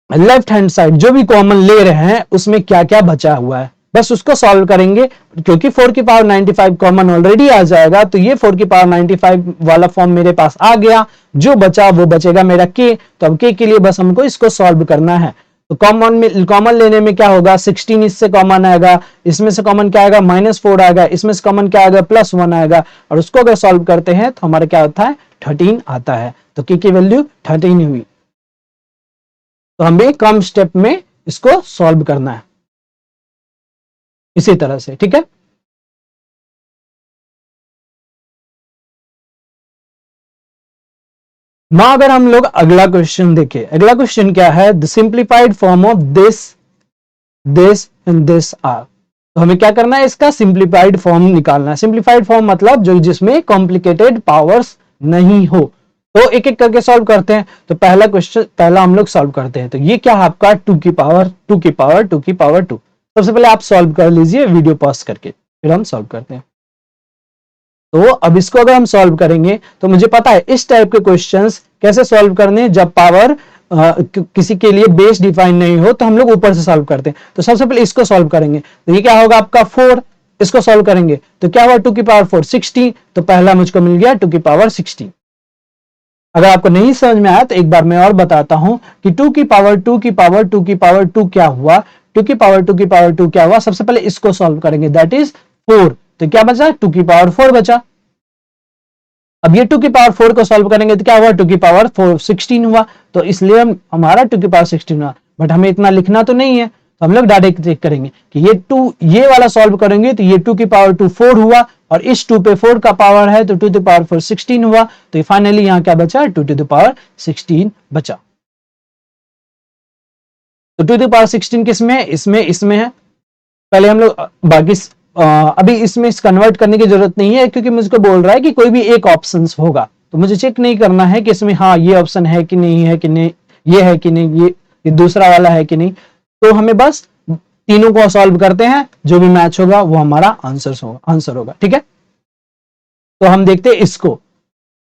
लेफ्ट हैंड साइड जो भी कॉमन ले रहे हैं उसमें क्या क्या बचा हुआ है, बस उसको सॉल्व करेंगे। क्योंकि 4 की पावर 95 कॉमन ऑलरेडी आ जाएगा, तो ये 4 की पावर 95 वाला फॉर्म मेरे पास आ गया, जो बचा वो बचेगा मेरा k। तो अब k के लिए बस हमको इसको सॉल्व करना है। तो कॉमन लेने में क्या होगा, 16 इससे कॉमन आएगा, इसमें से कॉमन क्या आएगा -4 आएगा, इसमें से कॉमन क्या आएगा +1 आएगा, और उसको अगर सॉल्व करते हैं तो हमारा क्या होता है 13 आता है। तो k की वैल्यू 13 हुई। तो हमें कम स्टेप में इसको सॉल्व करना है इसी तरह से, ठीक है। ना अगर हम लोग अगला क्वेश्चन देखें, अगला क्वेश्चन क्या है, the simplified form of this and this are. तो हमें क्या करना है, इसका सिंप्लीफाइड फॉर्म निकालना है। सिंप्लीफाइड फॉर्म मतलब जो जिसमें कॉम्प्लिकेटेड पावर्स नहीं हो। तो एक एक करके सॉल्व करते हैं। तो पहला क्वेश्चन पहला हम लोग सॉल्व करते हैं। तो ये क्या है आपका 2 की पावर 2 की पावर 2 की पावर 2। सबसे पहले आप सॉल्व कर लीजिए वीडियो पॉज करके, फिर हम सॉल्व करते हैं। तो अब इसको अगर हम सॉल्व करेंगे तो मुझे पता है इस टाइप के क्वेश्चंस कैसे सॉल्व करने, जब पावर किसी के लिए बेस डिफाइन नहीं हो तो हम लोग ऊपर से सॉल्व करते हैं। तो सबसे पहले इसको सॉल्व करेंगे। तो ये क्या होगा आपका 4, इसको सॉल्व करेंगे तो क्या हुआ 2 की पावर 4 16। तो पहला मुझको मिल गया 2 की पावर 16। अगर आपको नहीं समझ में आया तो एक बार मैं और बताता हूं कि 2 की पावर 2 की पावर 2 की पावर 2 क्या हुआ, 2 की पावर 2 की पावर 2 क्या हुआ। सबसे पहले इसको सॉल्व करेंगे, दैट इज 4। तो क्या बचा 2 की पावर 4 बचा। अब ये 2 की पावर 4 को सॉल्व करेंगे तो क्या हुआ 2 की पावर 4 16 हुआ। तो इसलिए हमारा 2 की पावर 16 हुआ। बट हमें इतना लिखना तो नहीं है, तो हम लोग डायरेक्ट चेक करेंगे कि ये वाला सॉल्व करेंगे तो ये 2 की पावर 2 4 हुआ, और इस 2 पे 4 का पावर है तो 2 की पावर 4 16 हुआ। तो फाइनली यहां क्या बचा 2 की पावर 16 बचा। तो 2 की पावर 16 किसमें है, इसमें है। पहले हम लोग बाकी अभी इसमें कन्वर्ट करने की जरूरत नहीं है, क्योंकि मुझको बोल रहा है कि कोई भी एक ऑप्शन होगा, तो मुझे चेक नहीं करना है कि इसमें हाँ ये ऑप्शन है कि नहीं है, कि नहीं ये है कि नहीं, ये दूसरा वाला है कि नहीं। तो हमें बस तीनों को सॉल्व करते हैं, जो भी मैच होगा वो हमारा आंसर होगा, ठीक है। तो हम देखते हैं इसको।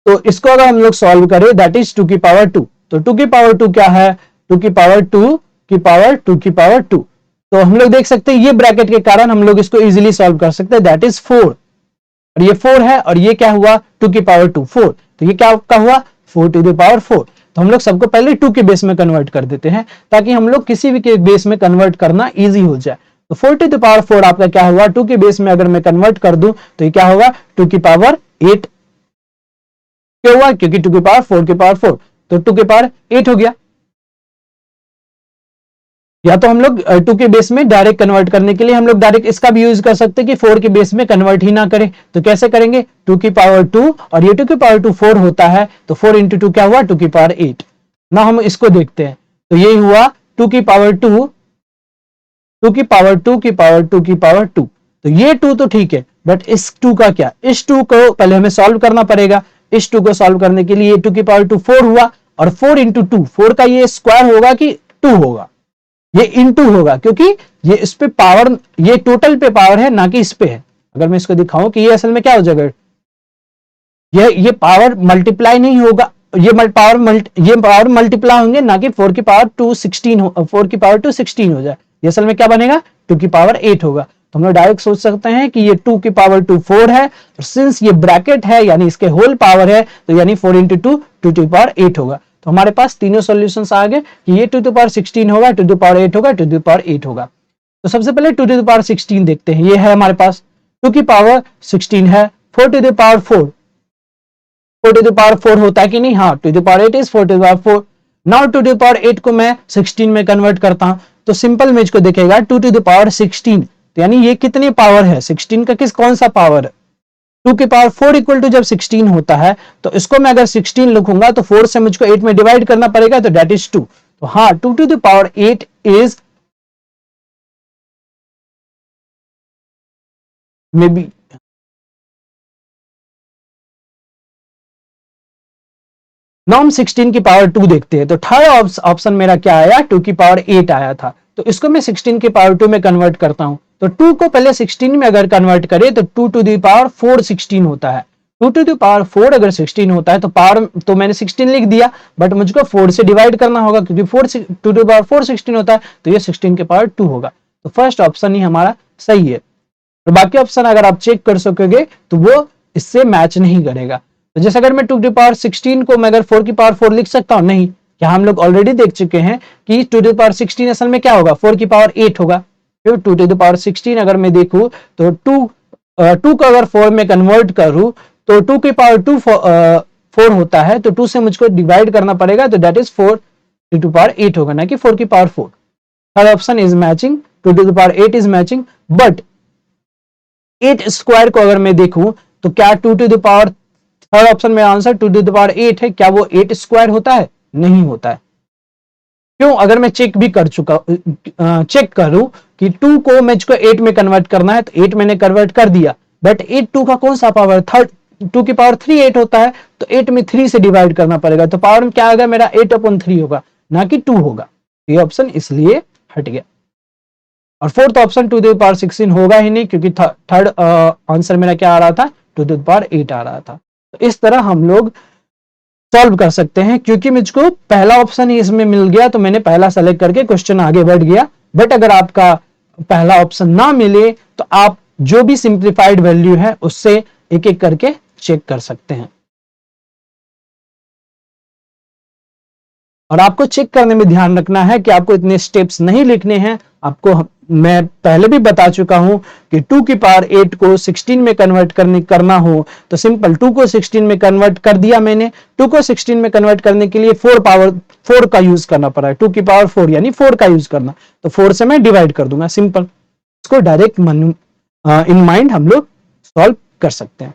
तो इसको अगर हम लोग सॉल्व करें दैट इज 2 की पावर 2। तो 2 की पावर 2 क्या है, 2 की पावर 2 की पावर 2 की पावर 2। तो हम लोग देख सकते हैं ये ब्रैकेट के कारण हम लोग इसको इजीली सॉल्व कर सकते हैं, दैट इज 4। और ये 4 है, और ये क्या हुआ 2 की पावर 2 4। तो ये क्या हुआ 4 टू द पावर 4। तो हम लोग सबको पहले 2 के बेस में कन्वर्ट कर देते हैं ताकि हम लोग किसी भी के बेस में कन्वर्ट करना इजी हो जाए। तो 4 टू द पावर 4 आपका क्या हुआ, 2 के बेस में अगर मैं कन्वर्ट कर दूं तो ये क्या होगा 2 की पावर 8। क्यों हुआ, क्योंकि 2 की पावर 4 की पावर 4, तो 2 की पावर 8 हो गया। या तो हम लोग 2 के बेस में डायरेक्ट कन्वर्ट करने के लिए हम लोग डायरेक्ट इसका भी यूज कर सकते हैं कि 4 के बेस में कन्वर्ट ही ना करें। तो कैसे करेंगे, 2 की पावर 2 और ये 2 की पावर 2 4 होता है, तो 4 इंटू 2 क्या हुआ 2 की पावर 8। ना हम इसको देखते हैं, तो ये हुआ 2 की पावर 2, 2 की पावर 2 की पावर 2 की पावर 2। तो ये 2 तो ठीक है, बट इस 2 का क्या, इस 2 को पहले हमें सॉल्व करना पड़ेगा। इस 2 को सॉल्व करने के लिए 2 की पावर 2 4 हुआ, और 4 इंटू 2, 4 का ये स्क्वायर होगा कि 2 होगा, ये इनटू होगा, क्योंकि ये इस पे पावर, ये टोटल पे पावर है ना कि इस पे है। अगर मैं इसको दिखाऊं कि ये असल में क्या हो जाएगा, ये पावर मल्टीप्लाई नहीं होगा, ये पावर मल्टीप्लाई होंगे, ना कि 4 की पावर 2 16 हो, 4 की पावर 2 16 हो जाए। ये असल में क्या बनेगा 2 की पावर 8 होगा। तो हम लोग डायरेक्ट सोच सकते हैं कि ये 2 की पावर 2 4 है, और सिंस ये ब्रैकेट है यानी इसके होल पावर है, तो यानी 4 इंटू 2 2 की पावर 8 होगा। तो हमारे पास तीनों सॉल्यूशंस आ गए कि ये 2 टू पावर 16 होगा, 2 टू पावर 8 होगा, 2 टू पावर 8 होगा। तो सबसे पहले 2 टू पावर 16 देखते हैं। ये है हमारे पास 2 की पावर 16 है, 4 टू पावर 4, 4 टू पावर 4 होता है कि नहीं, हाँ 2 to power 8 is 4 to power 4। Now 2 to power 8 को मैं 16 में कन्वर्ट करता हूं, तो सिंपल में इसको देखेगा 2 टू पावर 16, तो यानी ये कितनी पावर है, 16 का कौन सा पावर है। 2 की पावर 4 इक्वल टू जब 16 होता है, तो इसको मैं अगर 16 लिखूंगा तो 4 से मुझको 8 में डिवाइड करना पड़ेगा, तो दैट इज 2। तो हाँ 2 to the power 8 is maybe, now हम 16 की पावर 2 देखते हैं। तो थर्ड ऑप्शन मेरा क्या आया, 2 की पावर 8 आया था, तो इसको मैं 16 की पावर 2 में कन्वर्ट करता हूं। तो 2 को पहले 16 में अगर कन्वर्ट करें तो 2 टू द पावर 4 16 होता है। 2 टू द पावर 4 अगर 16 होता है तो पावर तो मैंने 16 लिख दिया, बट मुझको 4 से डिवाइड करना होगा, क्योंकि 2 टू पावर 4 16 होता है, तो ये 16 के पावर 2 होगा। तो फर्स्ट ऑप्शन ही हमारा सही है। और बाकी ऑप्शन अगर आप चेक कर सकोगे तो वो इससे मैच नहीं करेगा। तो जैसे अगर मैं 2 की पावर 16 को मैं अगर 4 की पावर 4 लिख सकता हूं, नहीं, क्या हम लोग ऑलरेडी देख चुके हैं कि 2 की पावर 16 असल में क्या होगा 4 की पावर 8 होगा। 2 टू द पावर 16 अगर मैं देखूं तो 2 को अगर 4 में कन्वर्ट करूं तो 2 की पावर 2 4 होता है, तो 2 से मुझको डिवाइड करना पड़ेगा, तो दैट इज 4 टू पावर 8 होगा, ना कि 4 की power 4। Third option is matching, 2 to the power 8 is matching, but 8 square को अगर मैं देखूं तो क्या 2 to the power, third option में आंसर 2 टू द पावर 8 है, क्या वो 8 स्क्वायर होता है, नहीं होता है। क्यों, अगर मैं चेक भी कर चुका, चेक करूं कि 2 को मुझको 8 में कन्वर्ट करना है, तो 8 मैंने कन्वर्ट कर दिया, बट 8 2 का कौन सा पावर, थर्ड 2 की पावर 3 8 होता है, तो 8 में 3 से डिवाइड करना पड़ेगा, तो पावर में क्या आएगा मेरा 8/3 होगा, ना कि 2 होगा। ये ऑप्शन इसलिए हट गया। और fourth option 2 to the power 16 होगा ही नहीं, क्योंकि थर्ड आंसर मेरा क्या आ रहा था 2 टू द पावर 8 आ रहा था। तो इस तरह हम लोग सॉल्व कर सकते हैं, क्योंकि मुझको पहला ऑप्शन ही इसमें मिल गया तो मैंने पहला सेलेक्ट करके क्वेश्चन आगे बढ़ गया। बट अगर आपका पहला ऑप्शन ना मिले तो आप जो भी सिंप्लीफाइड वैल्यू है उससे एक एक करके चेक कर सकते हैं। और आपको चेक करने में ध्यान रखना है कि आपको इतने स्टेप्स नहीं लिखने हैं। आपको मैं पहले भी बता चुका हूं कि 2 की पावर 8 को 16 में कन्वर्ट करना हो तो सिंपल 2 को 16 में कन्वर्ट कर दिया मैंने। 2 को 16 में कन्वर्ट करने के लिए 4 का यूज करना पड़ा है, 2 की पावर 4 यानी 4 का यूज करना, तो 4 से मैं डिवाइड कर दूंगा, सिंपल। इसको डायरेक्ट इन माइंड हम लोग सॉल्व कर सकते हैं।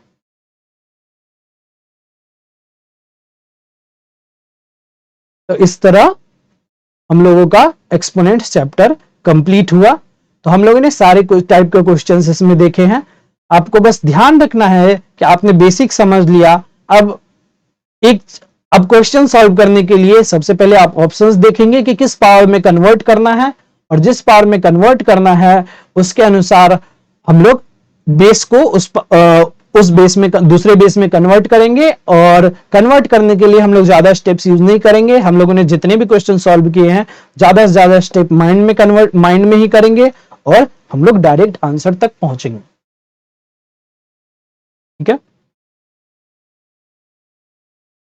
तो इस तरह हम लोगों का एक्सपोनेंट्स चैप्टर कंप्लीट हुआ। तो हम लोगों ने सारे टाइप के क्वेश्चंस इसमें देखे हैं। आपको बस ध्यान रखना है कि आपने बेसिक समझ लिया। अब क्वेश्चन सॉल्व करने के लिए सबसे पहले आप ऑप्शंस देखेंगे कि किस पावर में कन्वर्ट करना है, और जिस पावर में कन्वर्ट करना है उसके अनुसार हम लोग बेस को उस बेस में दूसरे बेस में कन्वर्ट करेंगे। और कन्वर्ट करने के लिए हम लोग ज्यादा स्टेप्स यूज नहीं करेंगे। हम लोगों ने जितने भी क्वेश्चन सॉल्व किए हैं ज्यादा से ज्यादा स्टेप माइंड में ही करेंगे, और हम लोग डायरेक्ट आंसर तक पहुंचेंगे। ठीक है।